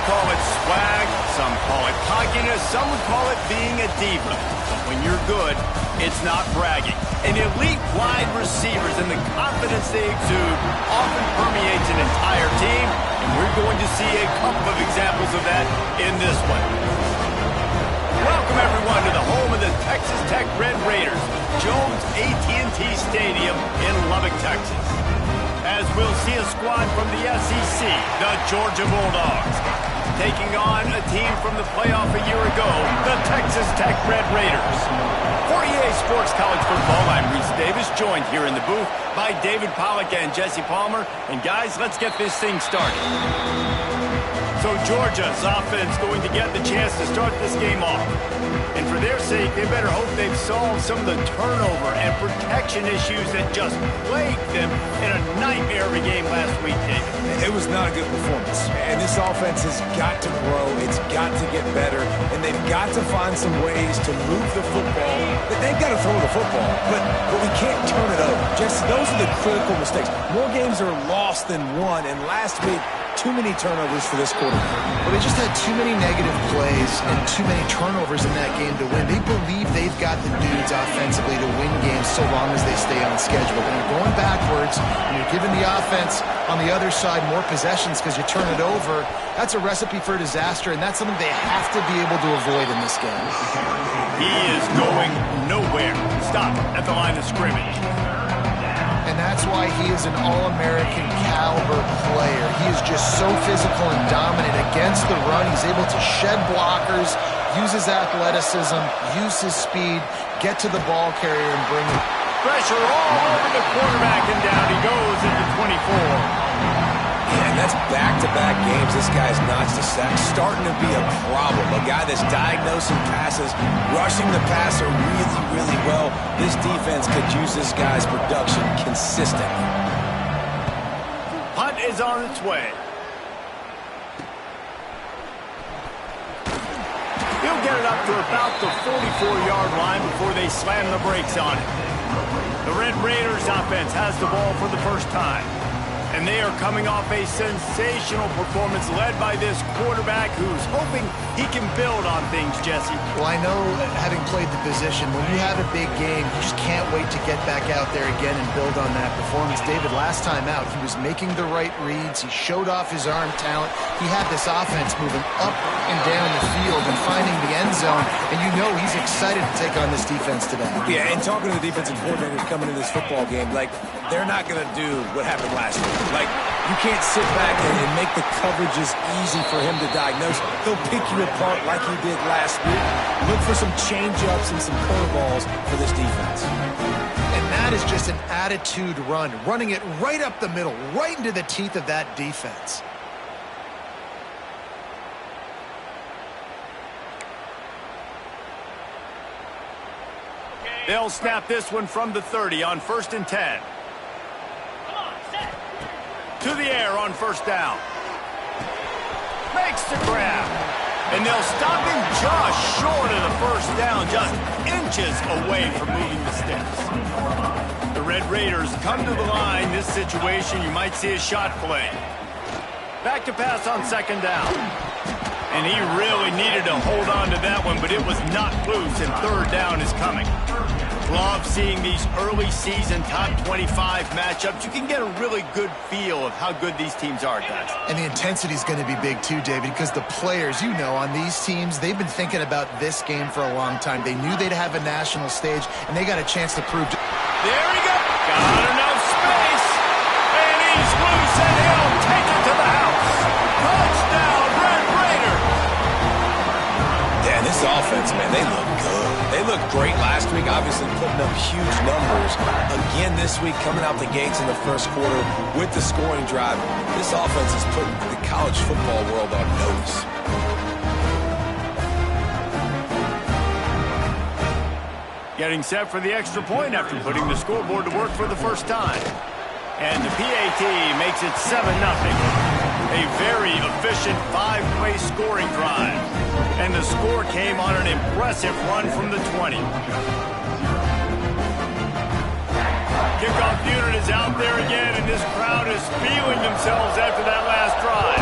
call it swag, some call it cockiness, some would call it being a diva. But when you're good, it's not bragging. And elite wide receivers and the confidence they exude often permeates an entire team, and we're going to see a couple of examples of that in this one. Welcome, everyone, to the home of the Texas Tech Red Raiders, Jones AT&T Stadium in Lubbock, Texas. As we'll see a squad from the SEC, the Georgia Bulldogs, taking on a team from the playoff a year ago, the Texas Tech Red Raiders. For EA Sports College Football, I'm Reese Davis, joined here in the booth by David Pollack and Jesse Palmer. And guys, let's get this thing started. So Georgia's offense going to get the chance to start this game off. And for their sake, they better hope they've solved some of the turnover and protection issues that just plagued them in a nightmare of a game last week, David. It was not a good performance. And this offense has got to grow. It's got to get better. And they've got to find some ways to move the football. They've got to throw the football, but we can't turn it over. Just those are the critical mistakes. More games are lost than won. And last week, too many turnovers for this quarterback. Well, they just had too many negative plays and too many turnovers in that game to win. They believe they've got the dudes offensively to win games so long as they stay on schedule. When you're going backwards and you're giving the offense on the other side more possessions because you turn it over, that's a recipe for disaster, and that's something they have to be able to avoid in this game. He is going nowhere. Stop at the line of scrimmage. And that's why he is an All-American caliber player. He is just so physical and dominant against the run. He's able to shed blockers, use his athleticism, use his speed, get to the ball carrier and bring it. Pressure all over the quarterback, and down he goes at the 24. And that's back-to-back games. This guy's notched a sack, starting to be a problem. A guy that's diagnosing passes, rushing the passer really, really well. This defense could use this guy's production consistently. Punt is on its way. He'll get it up to about the 44-yard line before they slam the brakes on it. The Red Raiders offense has the ball for the first time. And they are coming off a sensational performance led by this quarterback who's hoping he can build on things, Jesse. Well, I know, having played the position, when you have a big game, you just can't wait to get back out there again and build on that performance. David, last time out, he was making the right reads. He showed off his arm talent. He had this offense moving up and down the field and finding the end zone. And you know he's excited to take on this defense today. Yeah, and talking to the defensive coordinators coming into this football game, like, they're not going to do what happened last week. Like, you can't sit back and make the coverages easy for him to diagnose. He'll pick you apart like he did last week. Look for some change-ups and some curveballs for this defense. And that is just an attitude run, running it right up the middle, right into the teeth of that defense. They'll snap this one from the 30 on 1st and 10. To the air on 1st down. Makes the grab. And they'll stop him just short of the 1st down, just inches away from moving the sticks. The Red Raiders come to the line. This situation, you might see a shot play. Back to pass on 2nd down. And he really needed to hold on to that one, but it was not loose, and 3rd down is coming. Love seeing these early season top 25 matchups. You can get a really good feel of how good these teams are, guys. And the intensity is going to be big too, David, because the players, you know, on these teams, they've been thinking about this game for a long time. They knew they'd have a national stage, and they got a chance to prove. There he goes. Got enough space. And he's loose, and he'll take it to the house. Touchdown, Red Raiders. Yeah, this offense, man, they look good. They looked great last week, obviously putting up huge numbers. Again this week, coming out the gates in the 1st quarter with the scoring drive. This offense is putting the college football world on notice. Getting set for the extra point after putting the scoreboard to work for the first time. And the PAT makes it 7-0. A very efficient 5-play scoring drive. And the score came on an impressive run from the 20. Kickoff unit is out there again, and this crowd is feeling themselves after that last drive.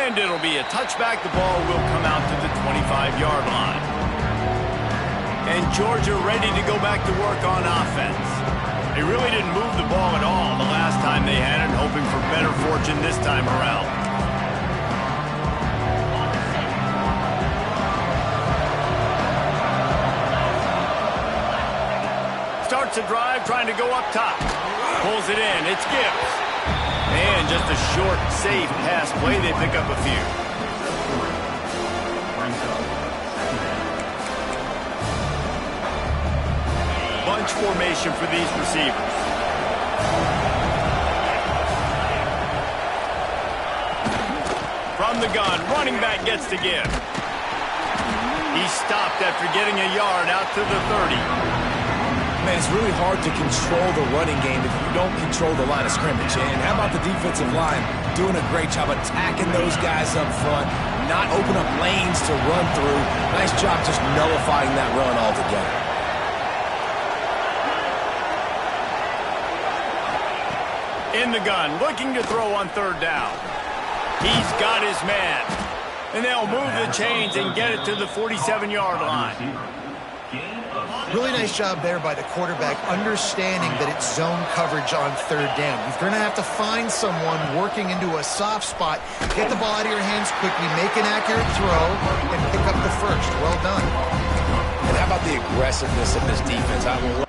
And it'll be a touchback. The ball will come out to the 25-yard line. And Georgia ready to go back to work on offense. They really didn't move the ball at all the last time they had it, hoping for better fortune this time around. Starts a drive trying to go up top. Pulls it in. It's Gibbs. And just a short, safe pass play. They pick up a few. Bunch formation for these receivers. From the gun, running back gets to give. He stopped after getting a yard out to the 30. Man, it's really hard to control the running game if you don't control the line of scrimmage. And how about the defensive line doing a great job attacking those guys up front, not open up lanes to run through. Nice job just nullifying that run altogether. In the gun, looking to throw on third down. He's got his man. And they'll move the chains and get it to the 47-yard line. Really nice job there by the quarterback, understanding that it's zone coverage on third down. You're going to have to find someone working into a soft spot, get the ball out of your hands quickly, make an accurate throw, and pick up the first. Well done. And how about the aggressiveness of this defense? I will.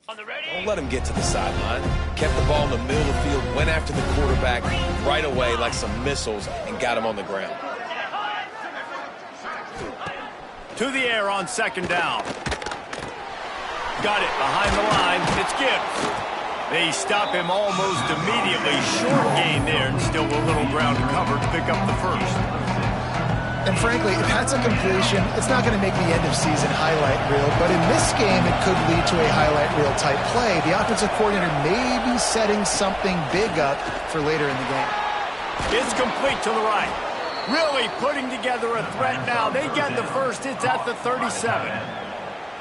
Don't let him get to the sideline. Kept the ball in the middle of the field, went after the quarterback right away like some missiles, and got him on the ground. To the air on second down. Got it behind the line. It's Gibbs. They stop him almost immediately. Short gain there, and still a little ground to cover to pick up the first. And frankly, if that's a completion, it's not going to make the end-of-season highlight reel. But in this game, it could lead to a highlight reel type play. The offensive coordinator may be setting something big up for later in the game. It's complete to the right. Really putting together a threat now. They get the first. It's at the 37.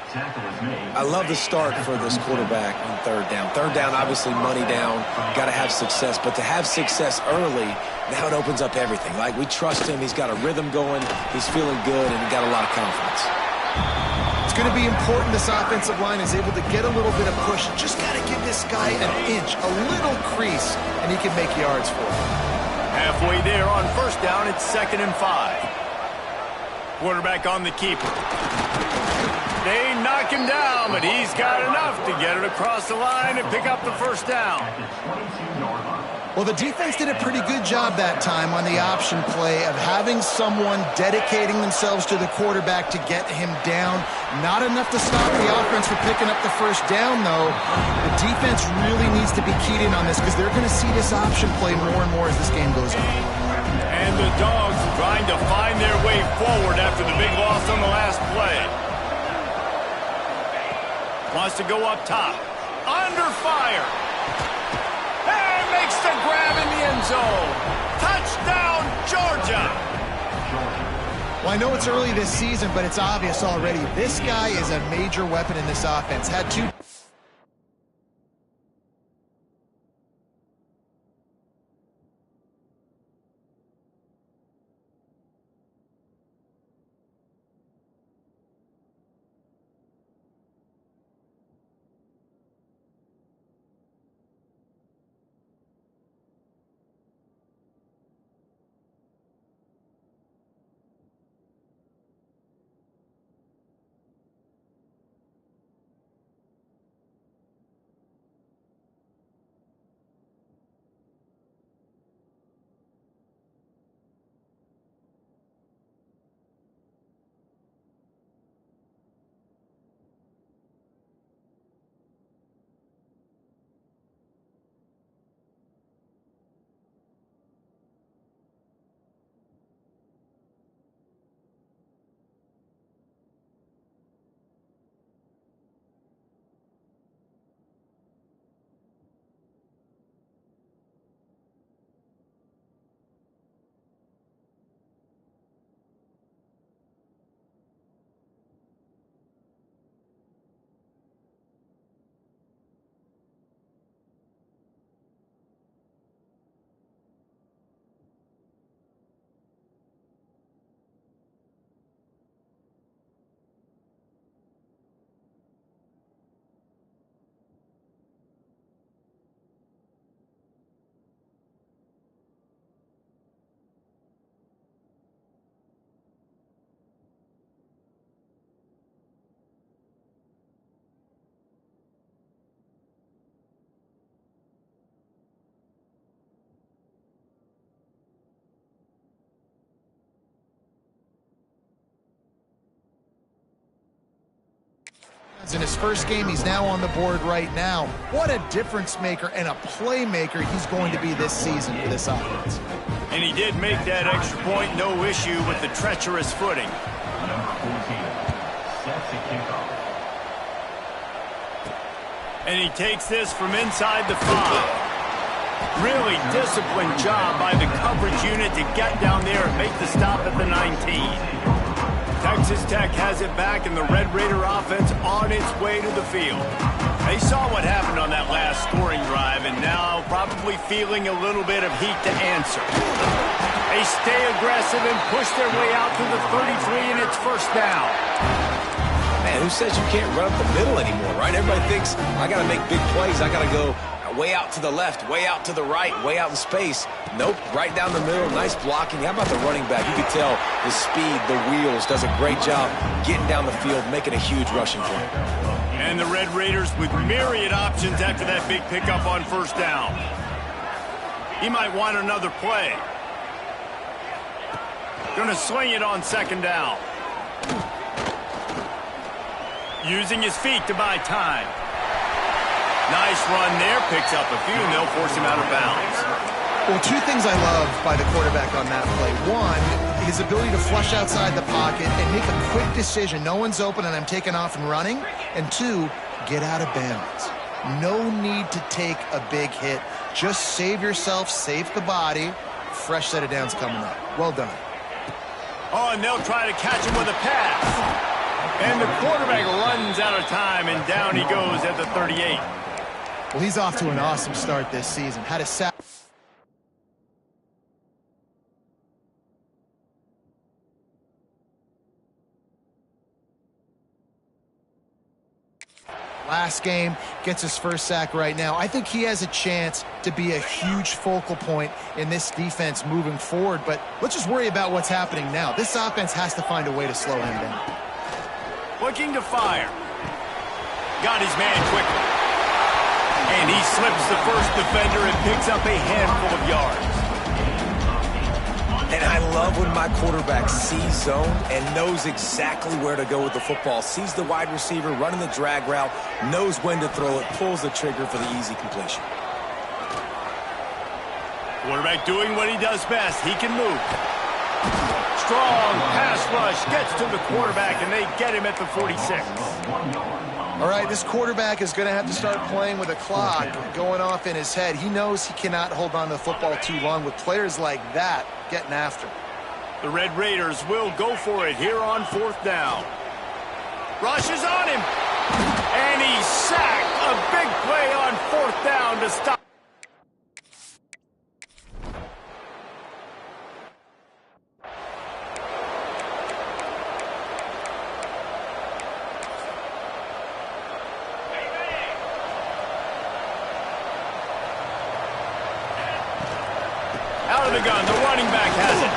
I love the start for this quarterback on third down. Third down, obviously money down. Got to have success. But to have success early, now it opens up everything. Like, we trust him. He's got a rhythm going. He's feeling good, and he got a lot of confidence. It's going to be important this offensive line is able to get a little bit of push. Just got to give this guy an inch, a little crease, and he can make yards for it. Halfway there on first down, it's 2nd and 5. Quarterback on the keeper. They knock him down, but he's got enough to get it across the line and pick up the first down. Well, the defense did a pretty good job that time on the option play of having someone dedicating themselves to the quarterback to get him down. Not enough to stop the offense from picking up the first down, though. The defense really needs to be keyed in on this because they're going to see this option play more and more as this game goes on. And the Dogs trying to find their way forward after the big loss on the last play. Wants to go up top. Under fire. And makes the grab in the end zone. Touchdown, Georgia. Well, I know it's early this season, but it's obvious already. This guy is a major weapon in this offense. Had two... In his first game, he's now on the board right now. What a difference maker and a playmaker he's going to be this season for this offense. And he did make that extra point, no issue with the treacherous footing. And he takes this from inside the 5. Really disciplined job by the coverage unit to get down there and make the stop at the 19. Texas Tech has it back, and the Red Raider offense on its way to the field. They saw what happened on that last scoring drive, and now probably feeling a little bit of heat to answer. They stay aggressive and push their way out to the 33, and it's first down. Man, who says you can't run up the middle anymore, right? Everybody thinks, I got to make big plays. I got to go way out to the left, way out to the right, way out in space. Nope, right down the middle, nice blocking. How about the running back? You could tell the speed, the wheels, does a great job getting down the field, making a huge rushing play. And the Red Raiders with myriad options after that big pickup on first down. He might want another play. Gonna sling it on second down. Using his feet to buy time. Nice run there. Picks up a few, and they'll force him out of bounds. Well, two things I love by the quarterback on that play. One, his ability to flush outside the pocket and make a quick decision. No one's open, and I'm taking off and running. And two, get out of bounds. No need to take a big hit. Just save yourself, save the body. Fresh set of downs coming up. Well done. Oh, and they'll try to catch him with a pass. And the quarterback runs out of time, and down he goes at the 38. Well, he's off to an awesome start this season. Had a sack. Last game, gets his first sack right now. I think he has a chance to be a huge focal point in this defense moving forward, but let's just worry about what's happening now. This offense has to find a way to slow him down. Looking to fire. Got his man quickly. And he slips the first defender and picks up a handful of yards. And I love when my quarterback sees zone and knows exactly where to go with the football. Sees the wide receiver running the drag route, knows when to throw it, pulls the trigger for the easy completion. Quarterback doing what he does best. He can move. Strong pass rush gets to the quarterback, and they get him at the 46. All right, this quarterback is going to have to start playing with a clock going off in his head. He knows he cannot hold on to the football too long with players like that getting after him. The Red Raiders will go for it here on fourth down. Rushes on him. And he's sacked. A big play on fourth down to stop. Out of the gun, the running back has it.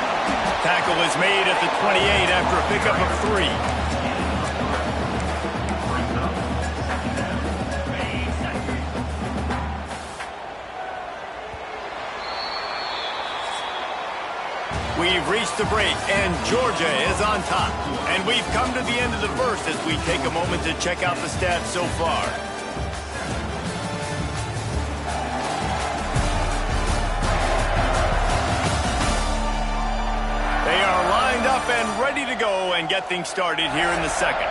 Tackle is made at the 28 after a pickup of 3. We've reached the break, and Georgia is on top. And we've come to the end of the first as we take a moment to check out the stats so far. Up and ready to go and get things started here in the second.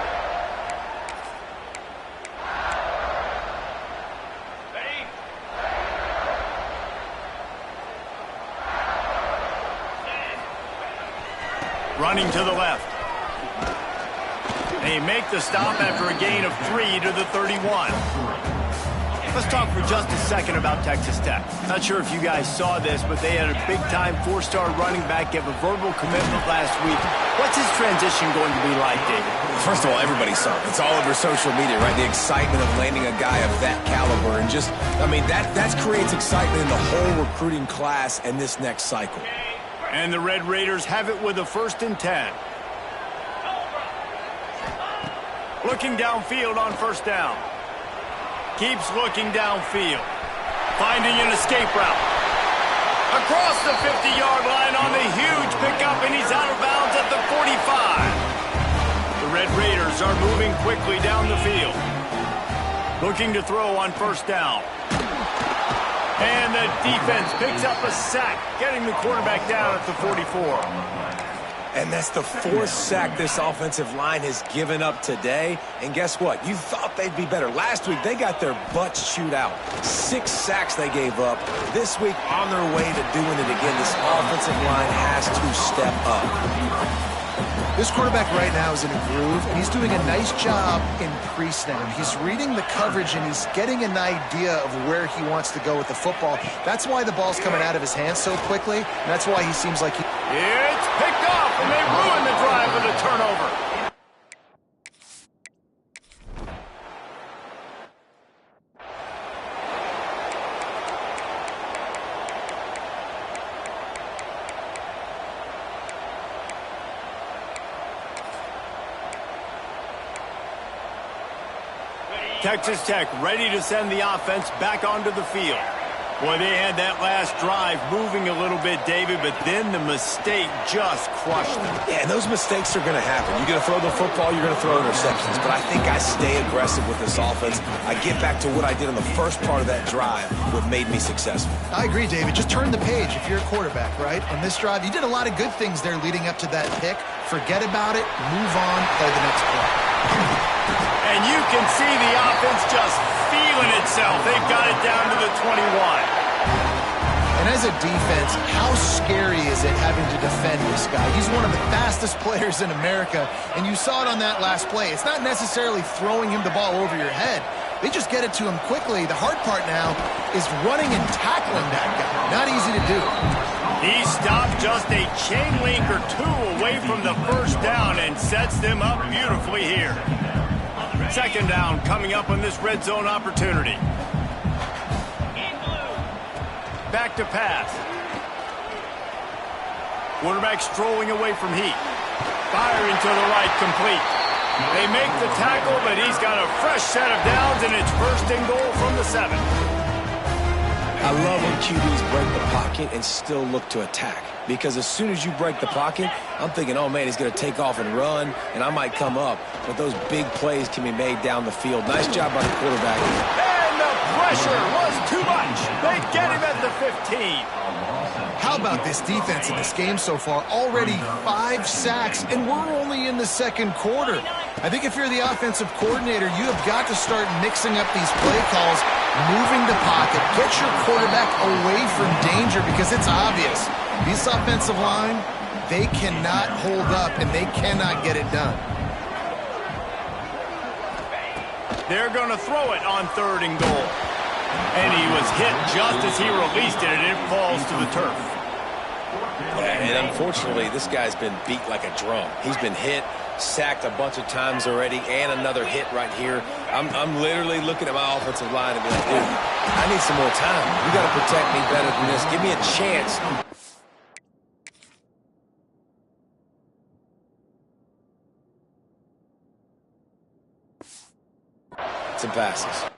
Running to the left. They make the stop after a gain of 3 to the 31. Let's talk for just a second about Texas Tech. Not sure if you guys saw this, but they had a big-time 4-star running back give a verbal commitment last week. What's his transition going to be like, David? First of all, everybody saw it. It's all over social media, right? The excitement of landing a guy of that caliber. And just, I mean, that creates excitement in the whole recruiting class and this next cycle. And the Red Raiders have it with a 1st and 10. Looking downfield on first down. Keeps looking downfield. Finding an escape route. Across the 50-yard line on the huge pickup, and he's out of bounds at the 45. The Red Raiders are moving quickly down the field. Looking to throw on first down. And the defense picks up a sack, getting the quarterback down at the 44. And that's the 4th sack this offensive line has given up today. And guess what? You thought they'd be better. Last week, they got their butts chewed out. 6 sacks they gave up. This week, on their way to doing it again, this offensive line has to step up. This quarterback right now is in a groove, and he's doing a nice job in pre-snap. He's reading the coverage, and he's getting an idea of where he wants to go with the football. That's why the ball's coming out of his hands so quickly, and that's why he seems like he... It's picked off, and they ruin the drive with a turnover. Texas Tech ready to send the offense back onto the field. Boy, they had that last drive moving a little bit, David, but then the mistake just crushed them. Yeah, and those mistakes are going to happen. You're going to throw the football, you're going to throw interceptions. But I think I stay aggressive with this offense. I get back to what I did on the first part of that drive, what made me successful. I agree, David. Just turn the page if you're a quarterback, right? On this drive, you did a lot of good things there leading up to that pick. Forget about it, move on, play the next play. And you can see the offense just feeling itself. They've got it down to the 21. And as a defense, how scary is it having to defend this guy? He's one of the fastest players in America, and you saw it on that last play. It's not necessarily throwing him the ball over your head. They just get it to him quickly. The hard part now is running and tackling that guy. Not easy to do. He stopped just a chain link or two away from the first down and sets them up beautifully here. Second down coming up on this red zone opportunity. Back to pass. Quarterback strolling away from heat. Firing to the right, complete. They make the tackle, but he's got a fresh set of downs, and it's first and goal from the 7. I love when QBs break the pocket and still look to attack. Because as soon as you break the pocket, I'm thinking, oh, man, he's going to take off and run, and I might come up. But those big plays can be made down the field. Nice job by the quarterback. And the pressure was too much. They get him at the 15. How about this defense in this game so far? Already 5 sacks, and we're only in the second quarter. I think if you're the offensive coordinator, you have got to start mixing up these play calls, moving the pocket, get your quarterback away from danger, because it's obvious. This offensive line, they cannot hold up, and they cannot get it done. They're going to throw it on 3rd and goal. And he was hit just as he released it, and it falls to the turf. And unfortunately, this guy's been beat like a drum. He's been hit, sacked a bunch of times already, and another hit right here. I'm literally looking at my offensive line and be like, dude, I need some more time. You got to protect me better than this. Give me a chance. Some passes.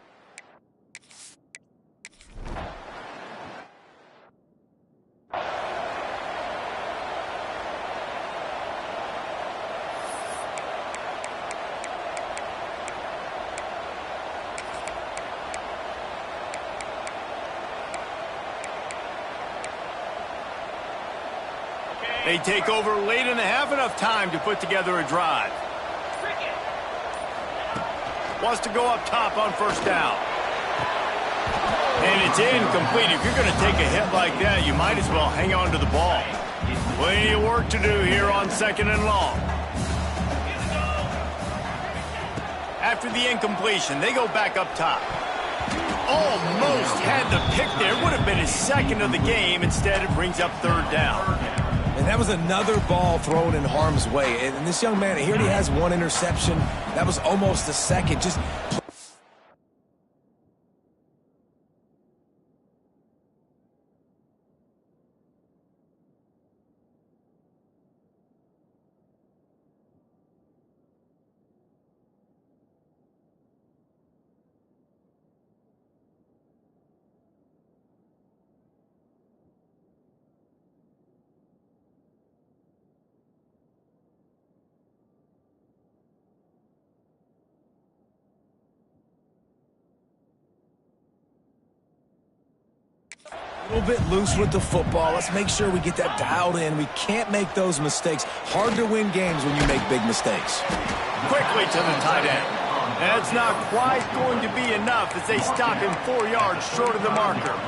They take over late and have enough time to put together a drive. Wants to go up top on first down. And it's incomplete. If you're going to take a hit like that, you might as well hang on to the ball. Plenty of work to do here on 2nd and long. After the incompletion, they go back up top. Almost had the pick there. Would have been his 2nd of the game. Instead, it brings up 3rd down. And that was another ball thrown in harm's way. And this young man, he already has 1 interception. That was almost the 2nd. Just a little bit loose with the football. Let's make sure we get that dialed in. We can't make those mistakes. Hard to win games when you make big mistakes. Quickly to the tight end. That's not quite going to be enough as they stop him 4 yards short of the marker.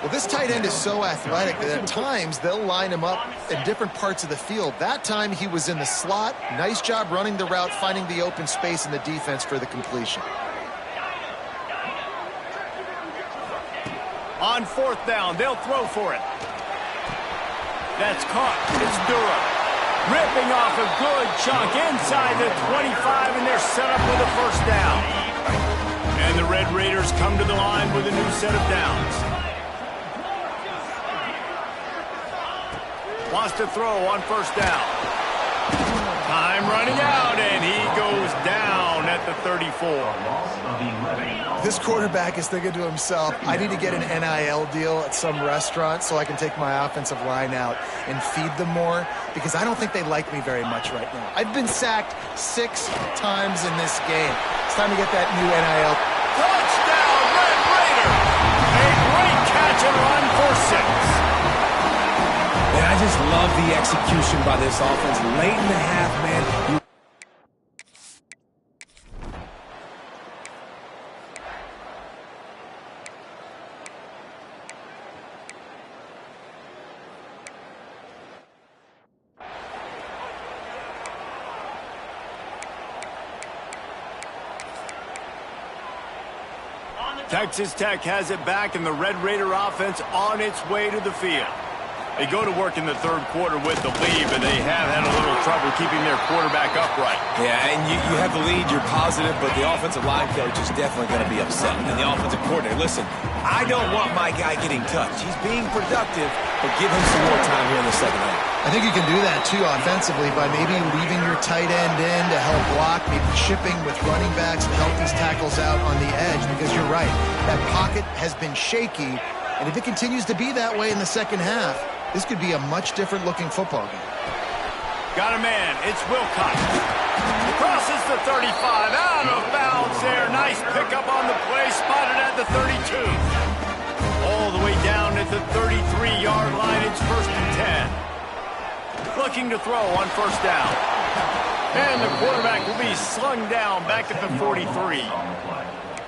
Well, this tight end is so athletic that at times they'll line him up in different parts of the field. That time he was in the slot. Nice job running the route, finding the open space in the defense for the completion. On 4th down, they'll throw for it. That's caught. It's Durham. Ripping off a good chunk inside the 25, and they're set up with a first down. And the Red Raiders come to the line with a new set of downs. Wants to throw on first down. Time running out, and he goes down at the 34. This quarterback is thinking to himself, I need to get an NIL deal at some restaurant so I can take my offensive line out and feed them more, because I don't think they like me very much right now. I've been sacked 6 times in this game. It's time to get that new NIL. Touchdown, Red Raider! A great catch and run for 6. And I just love the execution by this offense. Late in the half, man. Texas Tech has it back, and the Red Raider offense on its way to the field. They go to work in the third quarter with the lead, but they have had a little trouble keeping their quarterback upright. Yeah, and you have the lead, you're positive, but the offensive line coach is definitely going to be upset. And the offensive coordinator, listen, I don't want my guy getting touched. He's being productive, but give him some more time here in the second half. I think you can do that, too, offensively, by maybe leaving your tight end in to help block, maybe chipping with running backs to help these tackles out on the edge, because you're right. That pocket has been shaky, and if it continues to be that way in the second half, this could be a much different-looking football game. Got a man. It's Wilcox. He crosses the 35. Out of bounds there. Nice pickup on the play. Spotted at the 32. All the way down at the 33-yard line. It's 1st and 10. Looking to throw on 1st down. And the quarterback will be slung down back at the 43.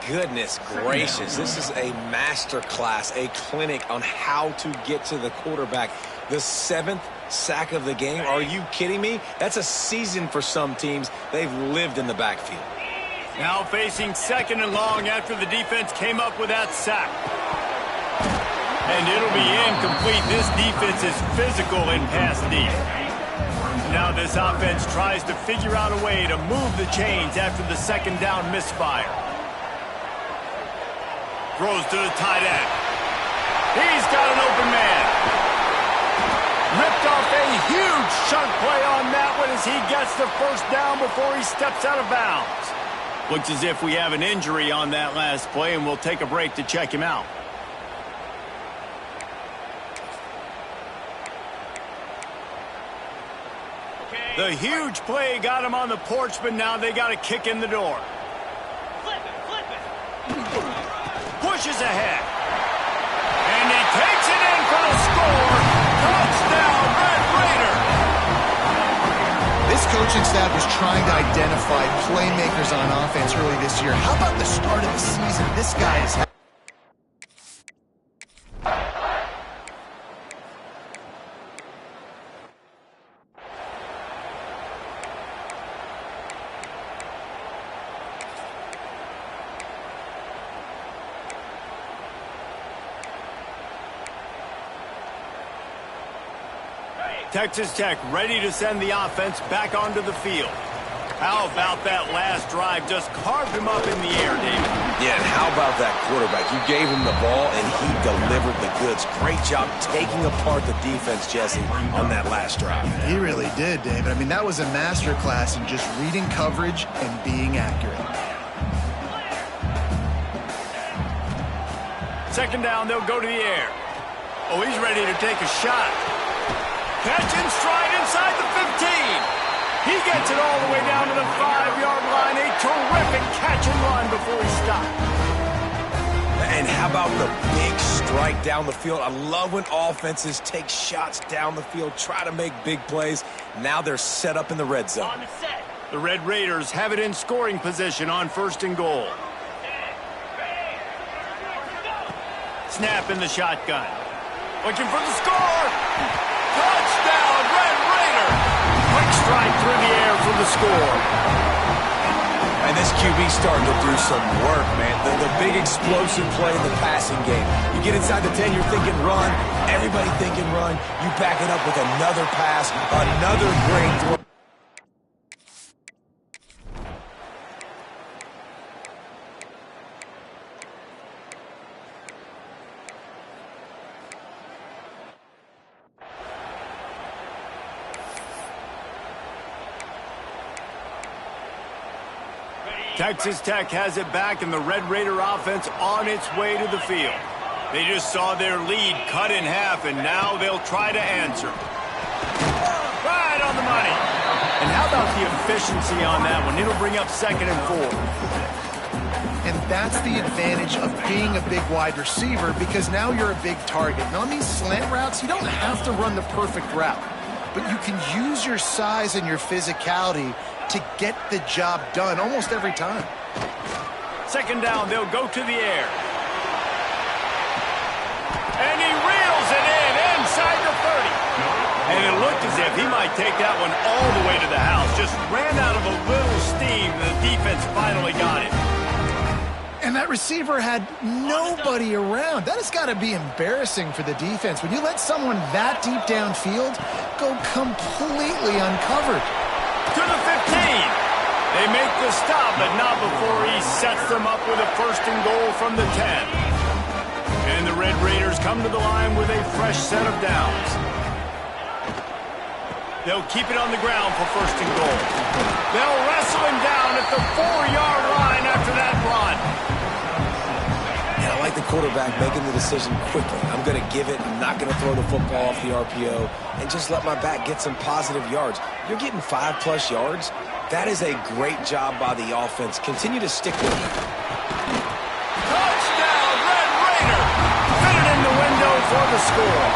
Goodness gracious, this is a master class, a clinic on how to get to the quarterback. The 7th sack of the game. Are you kidding me? That's a season for some teams. They've lived in the backfield. Now facing 2nd and long after the defense came up with that sack. And it'll be incomplete. This defense is physical in pass deep. Now this offense tries to figure out a way to move the chains after the 2nd down misfire. Throws to the tight end. He's got an open man. Ripped off a huge chunk play on that one as he gets the 1st down before he steps out of bounds. Looks as if we have an injury on that last play, and we'll take a break to check him out. The huge play got him on the porch, but now they got a kick in the door. Pushes ahead. And he takes it in for the score. Touchdown, Red Raider. This coaching staff was trying to identify playmakers on offense early this year. How about the start of the season? This guy is... Texas Tech ready to send the offense back onto the field. How about that last drive? Just carved him up in the air, David. Yeah, and how about that quarterback? You gave him the ball, and he delivered the goods. Great job taking apart the defense, Jesse, on that last drive. He really did, David. I mean, that was a masterclass in just reading coverage and being accurate. 2nd down, they'll go to the air. Oh, he's ready to take a shot. Catch and stride inside the 15. He gets it all the way down to the 5-yard line. A terrific catch and run before he stopped. And how about the big strike down the field? I love when offenses take shots down the field, try to make big plays. Now they're set up in the red zone. On the set. The Red Raiders have it in scoring position on 1st and goal. Snap in the shotgun. Looking for the score. Touchdown, Red Raider! Quick strike through the air for the score. And this QB starting to do some work, man. The big explosive play in the passing game. You get inside the 10, you're thinking run. Everybody thinking run. You back it up with another pass, another great throw. Texas Tech has it back, and the Red Raider offense on its way to the field. They just saw their lead cut in half, and now they'll try to answer. Right on the money. And how about the efficiency on that one? It'll bring up 2nd and 4. And that's the advantage of being a big wide receiver, because now you're a big target. And on these slant routes, you don't have to run the perfect route, but you can use your size and your physicality to get the job done almost every time. 2nd down, they'll go to the air. And he reels it in inside the 30. And it looked as if he might take that one all the way to the house. Just ran out of a little steam. The defense finally got it. And that receiver had nobody around. That has got to be embarrassing for the defense. When you let someone that deep downfield go completely uncovered. To the 15. They make the stop, but not before he sets them up with a 1st and goal from the 10. And the Red Raiders come to the line with a fresh set of downs. They'll keep it on the ground for 1st and goal. They'll wrestle him down at the 4-yard line after that run. And I like the quarterback making the decision quickly. I'm going to give it. I'm not going to throw the football off the RPO and just let my back get some positive yards. You're getting 5+ yards. That is a great job by the offense. Continue to stick with it. Touchdown, Red Raider! Fitted in the window for the score.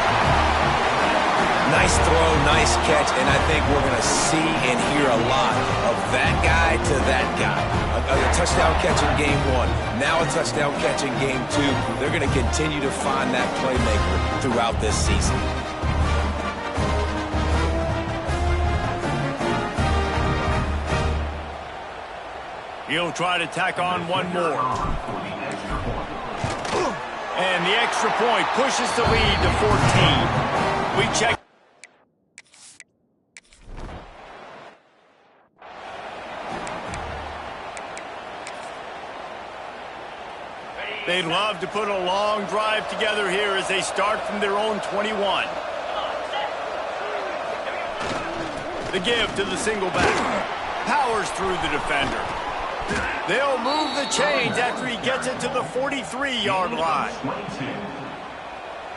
Nice throw, nice catch, and I think we're going to see and hear a lot of that guy to that guy. A touchdown catch in game 1, now a touchdown catch in game 2. They're going to continue to find that playmaker throughout this season. He'll try to tack on one more. And the extra point pushes the lead to 14. We check. They'd love to put a long drive together here as they start from their own 21. The give to the single back. Powers through the defender. They'll move the chains after he gets it to the 43-yard line.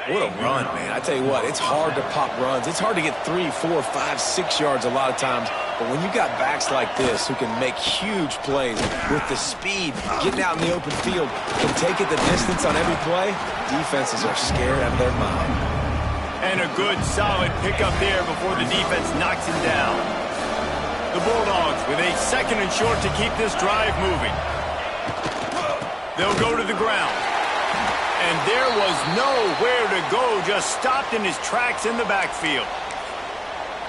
What a run, man. I tell you what, it's hard to pop runs. It's hard to get 3, 4, 5, 6 yards a lot of times. But when you got backs like this who can make huge plays with the speed, getting out in the open field, can take it the distance on every play, defenses are scared out of their mind. And a good, solid pickup there before the defense knocks him down. The Bulldogs with a 2nd and short to keep this drive moving. They'll go to the ground. And there was nowhere to go, just stopped in his tracks in the backfield.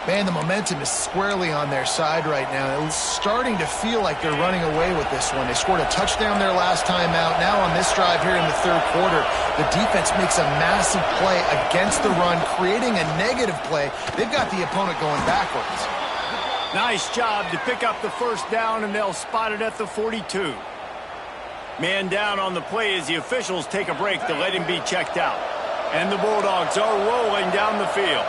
Man, the momentum is squarely on their side right now. It's starting to feel like they're running away with this one. They scored a touchdown their last time out. Now on this drive here in the 3rd quarter, the defense makes a massive play against the run, creating a negative play. They've got the opponent going backwards. Nice job to pick up the 1st down, and they'll spot it at the 42. Man down on the play as the officials take a break to let him be checked out. And the Bulldogs are rolling down the field.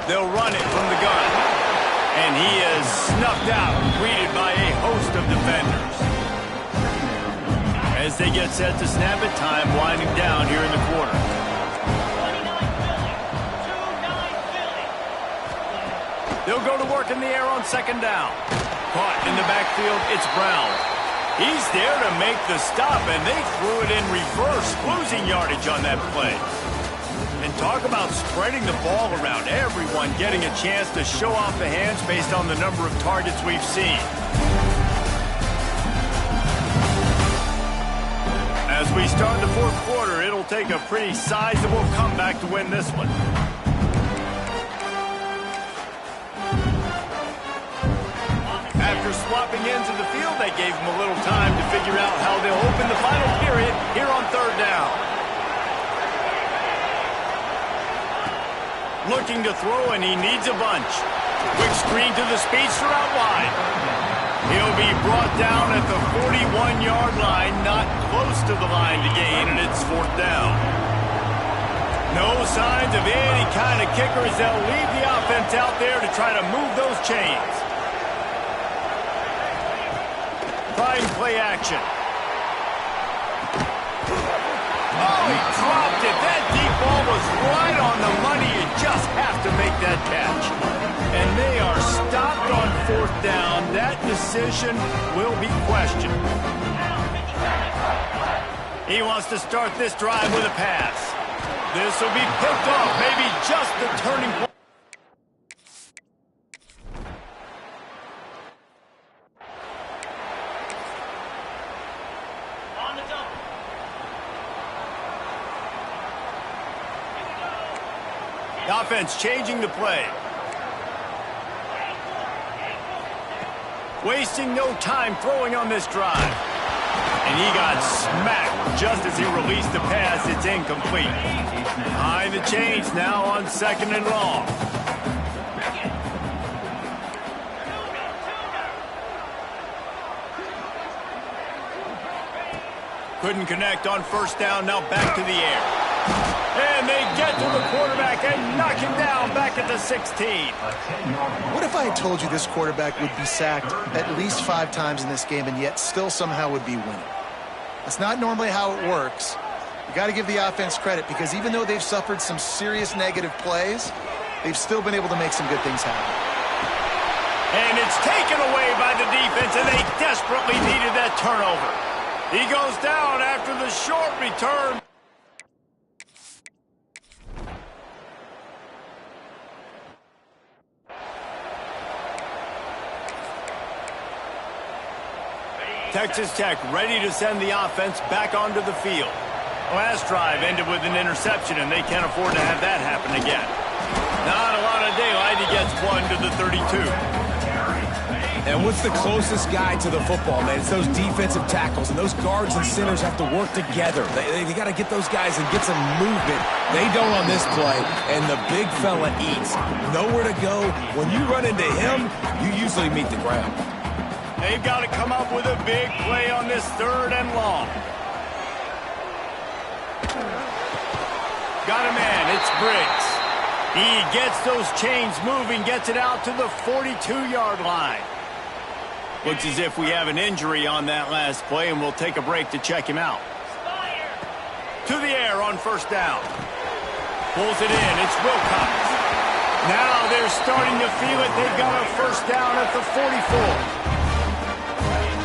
They'll run it from the gun. And he is snuffed out, greeted by a host of defenders. As they get set to snap it, time winding down here in the quarter. They'll go to work in the air on 2nd down. Caught in the backfield, it's Brown. He's there to make the stop, and they threw it in reverse, losing yardage on that play. And talk about spreading the ball around. Everyone getting a chance to show off the hands based on the number of targets we've seen. As we start the 4th quarter, it'll take a pretty sizable comeback to win this one. After swapping ends of the field, they gave him a little time to figure out how they'll open the final period here on 3rd down. Looking to throw, and he needs a bunch. Quick screen to the speedster out wide. He'll be brought down at the 41-yard line, not close to the line to gain, and it's 4th down. No signs of any kind of kickers. They'll leave the offense out there to try to move those chains. trying play action. Oh, he dropped it. That deep ball was right on the money. You just have to make that catch. And they are stopped on 4th down. That decision will be questioned. He wants to start this drive with a pass. This will be picked off. Maybe just the turning point. Offense changing the play. Wasting no time throwing on this drive. And he got smacked just as he released the pass. It's incomplete. Behind the chains now on 2nd and long. Couldn't connect on 1st down. Now back to the air. And they get to the quarterback and knock him down back at the 16. What if I had told you this quarterback would be sacked at least 5 times in this game and yet still somehow would be winning? That's not normally how it works. You got to give the offense credit because even though they've suffered some serious negative plays, they've still been able to make some good things happen. And it's taken away by the defense, and they desperately needed that turnover. He goes down after the short return. Texas Tech ready to send the offense back onto the field. Last drive ended with an interception, and they can't afford to have that happen again. Not a lot of daylight. He gets one to the 32. And what's the closest guy to the football, man? It's those defensive tackles, and those guards and centers have to work together. They got to get those guys and get some movement. They don't on this play, and the big fella eats. Nowhere to go. When you run into him, you usually meet the ground. They've got to come up with a big play on this 3rd and long. Got a man. It's Briggs. He gets those chains moving, gets it out to the 42-yard line. Looks as if we have an injury on that last play, and we'll take a break to check him out. To the air on 1st down. Pulls it in. It's Wilcox. Now they're starting to feel it. They've got a 1st down at the 44.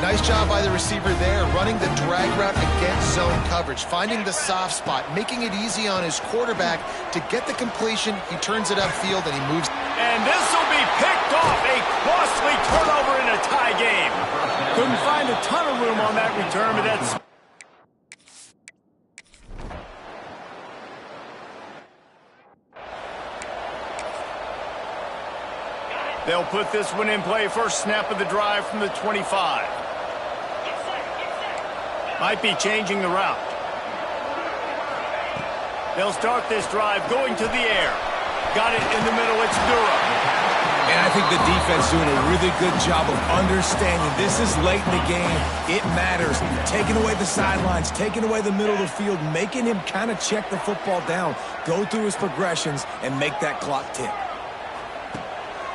Nice job by the receiver there, running the drag route against zone coverage, finding the soft spot, making it easy on his quarterback to get the completion. He turns it upfield, and he moves. And this will be picked off. A costly turnover in a tie game. Couldn't find a ton of room on that return, but that's... They'll put this one in play. First snap of the drive from the 25. Might be changing the route. They'll start this drive going to the air. Got it in the middle. It's Durham. And I think the defense doing a really good job of understanding this is late in the game. It matters. Taking away the sidelines, taking away the middle of the field, making him kind of check the football down, go through his progressions, and make that clock tick.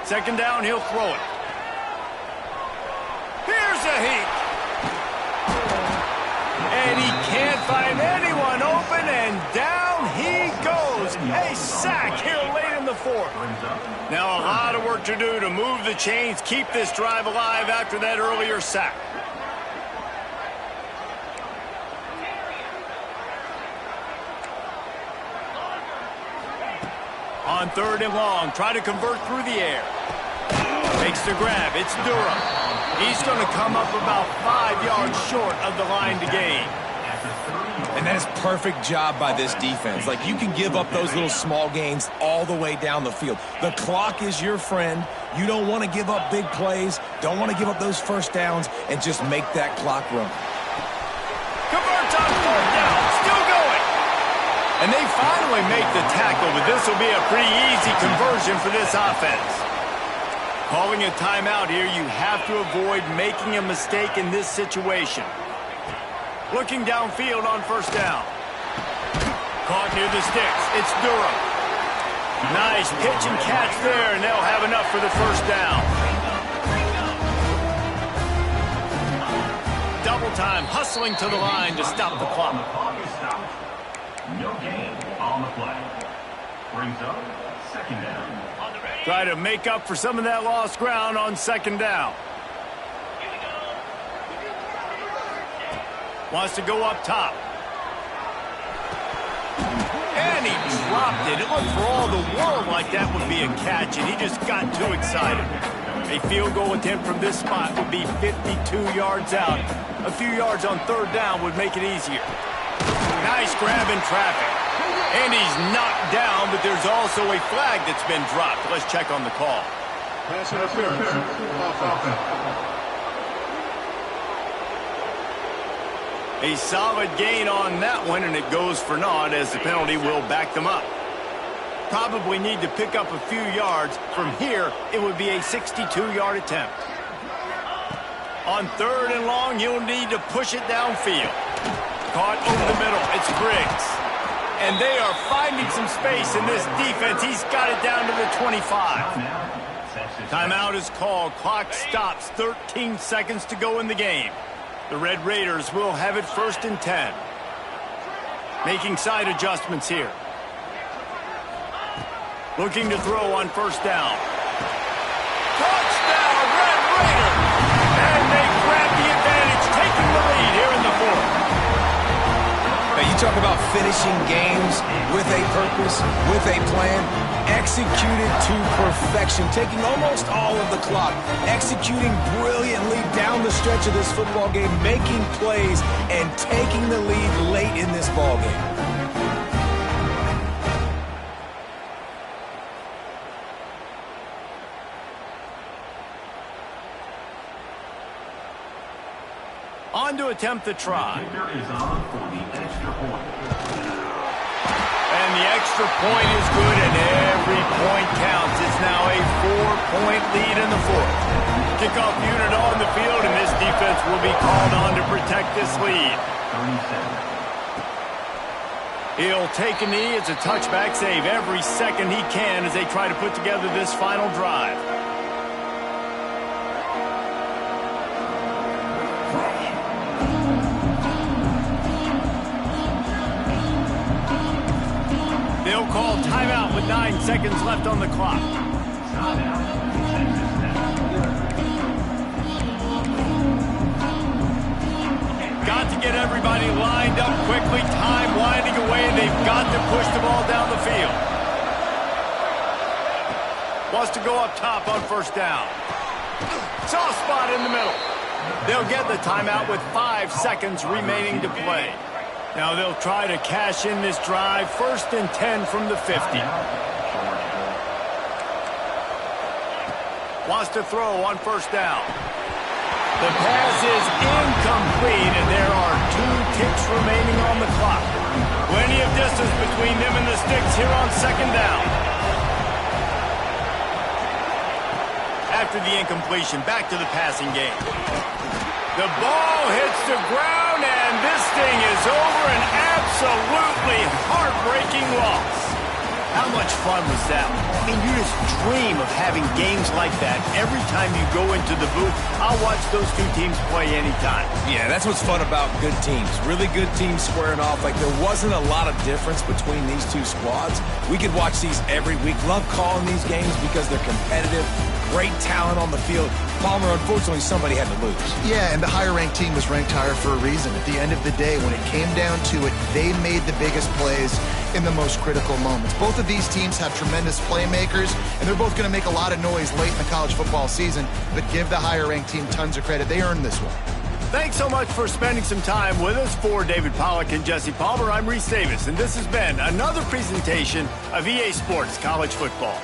2nd down, he'll throw it. Here's a heat. And he can't find anyone open, and down he goes. A sack here late in the 4th. Now a lot of work to do to move the chains, keep this drive alive after that earlier sack. On 3rd and long, try to convert through the air. Makes the grab. It's Durham. He's going to come up about 5 yards short of the line to gain. And that is perfect job by this defense. Like, you can give up those little small gains all the way down the field. The clock is your friend. You don't want to give up big plays. Don't want to give up those 1st downs and just make that clock run. Converts on 4th down. Still going. And they finally make the tackle, but this will be a pretty easy conversion for this offense. Calling a timeout here, you have to avoid making a mistake in this situation. Looking downfield on 1st down. Caught near the sticks. It's Durham. Nice pitch and catch there, and they'll have enough for the 1st down. double time, hustling to the line to stop the clock. No gain on the play. Brings up second down. Try to make up for some of that lost ground on second down. Wants to go up top. And he dropped it. It looked for all the world like that would be a catch, and he just got too excited. A field goal attempt from this spot would be 52 yards out. A few yards on third down would make it easier. Nice grab in traffic. And he's knocked down, but there's also a flag that's been dropped. Let's check on the call. Pass interference. Offense. A solid gain on that one, and it goes for naught as the penalty will back them up. Probably need to pick up a few yards. From here, it would be a 62-yard attempt. On third and long, you'll need to push it downfield. Caught over the middle. It's Briggs. And they are finding some space in this defense. He's got it down to the 25. Timeout is called. Clock stops. 13 seconds to go in the game. The Red Raiders will have it 1st and 10. Making side adjustments here. Looking to throw on first down. Touchdown, Red Raiders! And they grab the advantage, taking the lead here in the fourth. Now, you talk about finishing games with a purpose, with a plan, executed to perfection, taking almost all of the clock, executing brilliantly down the stretch of this football game, making plays, and taking the lead late in this ball game. On to attempt the try. Is on for the extra point. And the extra point is good, and every point counts. It's now a 4-point lead in the fourth. Kickoff unit on the field, and this defense will be called on to protect this lead. 37. He'll take a knee. It's a touchback save every second he can as they try to put together this final drive. They'll call timeout with 9 seconds left on the clock. Got to get everybody lined up quickly. Time winding away, and they've got to push the ball down the field. Wants to go up top on first down. Soft spot in the middle. They'll get the timeout with 5 seconds remaining to play. Now they'll try to cash in this drive. 1st and 10 from the 50. Wants to throw on first down. The pass is incomplete, and there are 2 ticks remaining on the clock. Plenty of distance between them and the sticks here on second down. After the incompletion, back to the passing game. The ball hits the ground, and this thing is over. An absolutely heartbreaking loss. How much fun was that? I mean, you just dream of having games like that every time you go into the booth. I'll watch those 2 teams play anytime. Yeah, that's what's fun about good teams. Really good teams squaring off. Like, there wasn't a lot of difference between these 2 squads. We could watch these every week. Love calling these games because they're competitive. Great talent on the field. Palmer, unfortunately, somebody had to lose. Yeah, and the higher-ranked team was ranked higher for a reason. At the end of the day, when it came down to it, they made the biggest plays in the most critical moments. Both of these teams have tremendous playmakers, and they're both going to make a lot of noise late in the college football season, but give the higher-ranked team tons of credit. They earned this one. Thanks so much for spending some time with us. For David Pollack and Jesse Palmer, I'm Reese Davis, and this has been another presentation of EA Sports College Football.